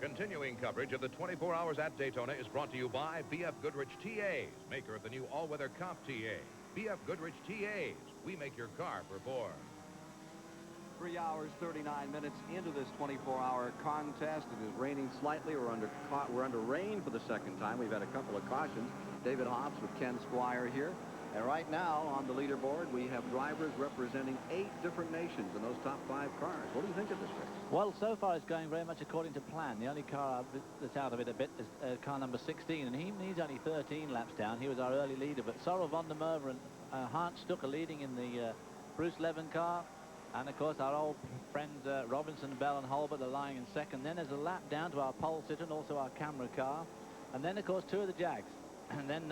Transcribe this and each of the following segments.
Continuing coverage of the 24 Hours at Daytona is brought to you by B.F. Goodrich TAs, maker of the new all-weather Comp TA. B.F. Goodrich TAs, we make your car perform. 3 hours, 39 minutes into this 24-hour contest. It is raining slightly. We're under rain for the second time. We've had a couple of cautions. David Hobbs with Ken Squire here. And right now on the leaderboard, we have drivers representing 8 different nations in those top 5 cars. What do you think of this race? Well, so far it's going very much according to plan. The only car that's out of it a bit is car number 16, and he needs only 13 laps down. He was our early leader, but Sorrel, Van der Merwe and Hans Stuck are leading in the Bruce Levin car. And, of course, our old friends Robinson, Bell and Holbert are lying in second. Then there's a lap down to our pole sitter and also our camera car. And then, of course, 2 of the Jags. And then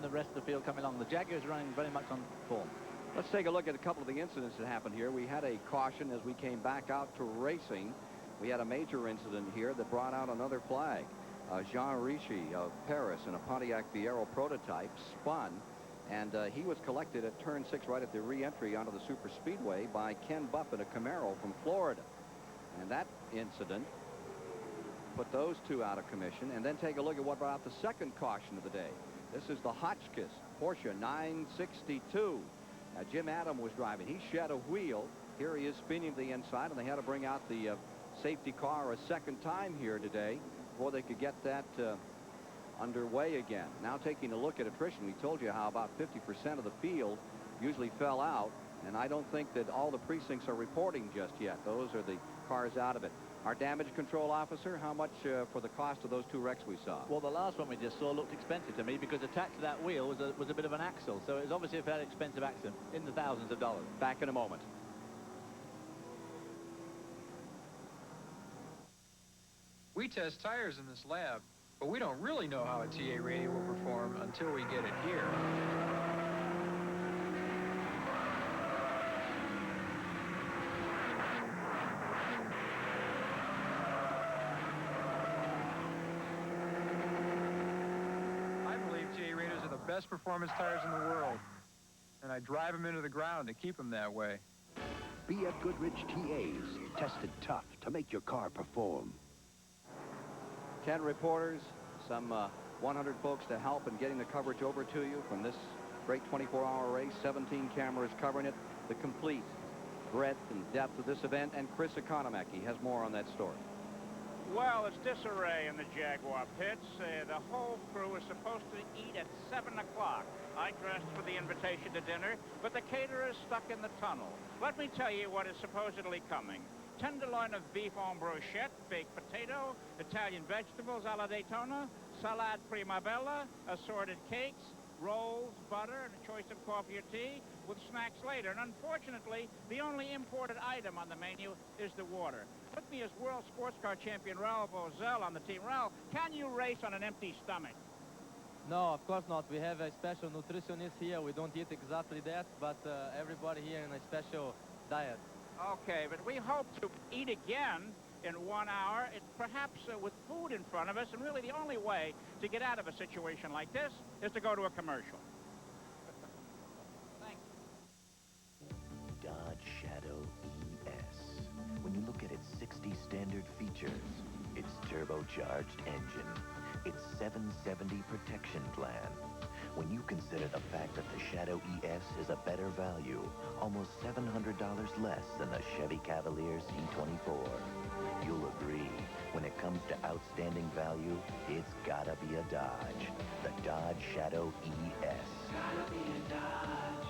the rest of the field coming along. The Jaguar is running very much on form. Let's take a look at a couple of the incidents that happened here. We had a caution as we came back out to racing. We had a major incident here that brought out another flag. Jean Ricci of Paris in a Pontiac Fiero prototype spun, and he was collected at turn 6 right at the re-entry onto the super speedway by Ken Buff in a Camaro from Florida. And that incident put those 2 out of commission. And then take a look at what brought out the second caution of the day. This is the Hotchkiss Porsche 962. Jim Adam was driving. He shed a wheel. Here he is spinning to the inside, and they had to bring out the safety car a second time here today before they could get that underway again. Now taking a look at attrition, we told you how about 50% of the field usually fell out, and I don't think that all the precincts are reporting just yet. Those are the cars out of it. Our damage control officer, how much for the cost of those 2 wrecks we saw? Well, the last one we just saw looked expensive to me because attached to that wheel was a bit of an axle. So it was obviously a very expensive accident in the thousands of dollars. Back in a moment. We test tires in this lab, but we don't really know how a TA radio will perform until we get it here. Best performance tires in the world, and I drive them into the ground to keep them that way. B.F. Goodrich TAs, tested tough to make your car perform. 10 reporters, some 100 folks to help in getting the coverage over to you from this great 24-hour race. 17 cameras covering it, the complete breadth and depth of this event, and Chris Economaki has more on that story. Well, it's disarray in the Jaguar pits. The whole crew is supposed to eat at 7 o'clock. I dressed for the invitation to dinner, but the caterer is stuck in the tunnel. Let me tell you what is supposedly coming. Tenderloin of beef en brochette, baked potato, Italian vegetables a la Daytona, salad primavera, assorted cakes, rolls, butter, and a choice of coffee or tea, with snacks later. And unfortunately, the only imported item on the menu is the water. With me is world sports car champion Raul Boesel on the team. Raul, can you race on an empty stomach? No, of course not. We have a special nutritionist here. We don't eat exactly that, but everybody here in a special diet. Okay, but we hope to eat again in 1 hour, perhaps with food in front of us, and really the only way to get out of a situation like this is to go to a commercial. Thanks. Dodge Shadow ES. When you look at its 60 standard features, its turbocharged engine, its 770 protection plan, when you consider the fact that the Shadow ES is a better value, almost $700 less than the Chevy Cavalier C24, you'll agree, when it comes to outstanding value, it's gotta be a Dodge. The Dodge Shadow ES. Gotta be a Dodge.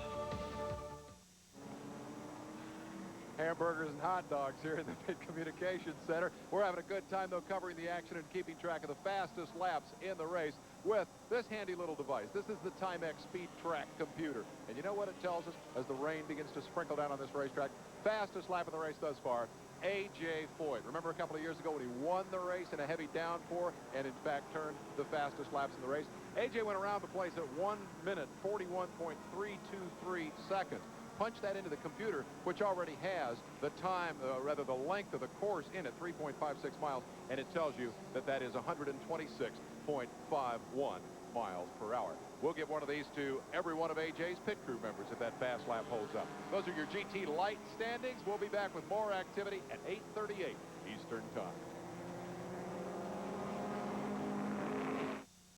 Hamburgers and hot dogs here in the Mid-Communications Center. We're having a good time, though, covering the action and keeping track of the fastest laps in the race with this handy little device. This is the Timex Speed Track computer. And you know what it tells us as the rain begins to sprinkle down on this racetrack? Fastest lap of the race thus far, A.J. Foyt. Remember a couple of years ago when he won the race in a heavy downpour and, in fact, turned the fastest laps in the race? A.J. went around the place at 1 minute, 41.323 seconds. Punch that into the computer, which already has the time, rather the length of the course in it, 3.56 miles, and it tells you that that is 126.51 miles per hour. We'll give one of these to every one of A.J.'s pit crew members if that fast lap holds up. Those are your GT Light standings. We'll be back with more activity at 8:38 Eastern